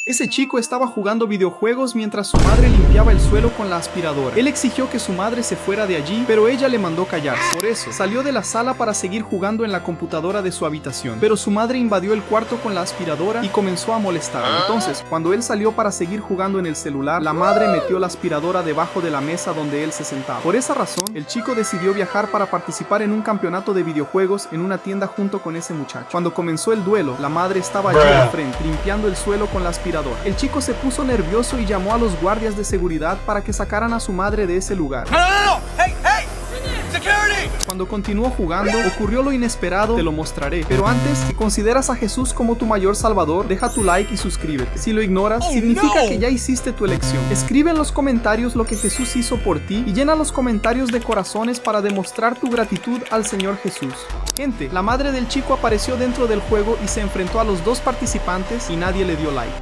Ese chico estaba jugando videojuegos mientras su madre limpiaba el suelo con la aspiradora. Él exigió que su madre se fuera de allí, pero ella le mandó callarse. Por eso, salió de la sala para seguir jugando en la computadora de su habitación. Pero su madre invadió el cuarto con la aspiradora y comenzó a molestarlo. Entonces, cuando él salió para seguir jugando en el celular, la madre metió la aspiradora debajo de la mesa donde él se sentaba. Por esa razón, el chico decidió viajar para participar en un campeonato de videojuegos en una tienda junto con ese muchacho. Cuando comenzó el duelo, la madre estaba allí al frente, limpiando el suelo con la aspiradora. El chico se puso nervioso y llamó a los guardias de seguridad para que sacaran a su madre de ese lugar. No. Hey! Security! Cuando continuó jugando, ocurrió lo inesperado, te lo mostraré. Pero antes, si consideras a Jesús como tu mayor salvador, deja tu like y suscríbete. Si lo ignoras, significa que ya hiciste tu elección. Escribe en los comentarios lo que Jesús hizo por ti y llena los comentarios de corazones para demostrar tu gratitud al Señor Jesús. Gente, la madre del chico apareció dentro del juego y se enfrentó a los dos participantes y nadie le dio like.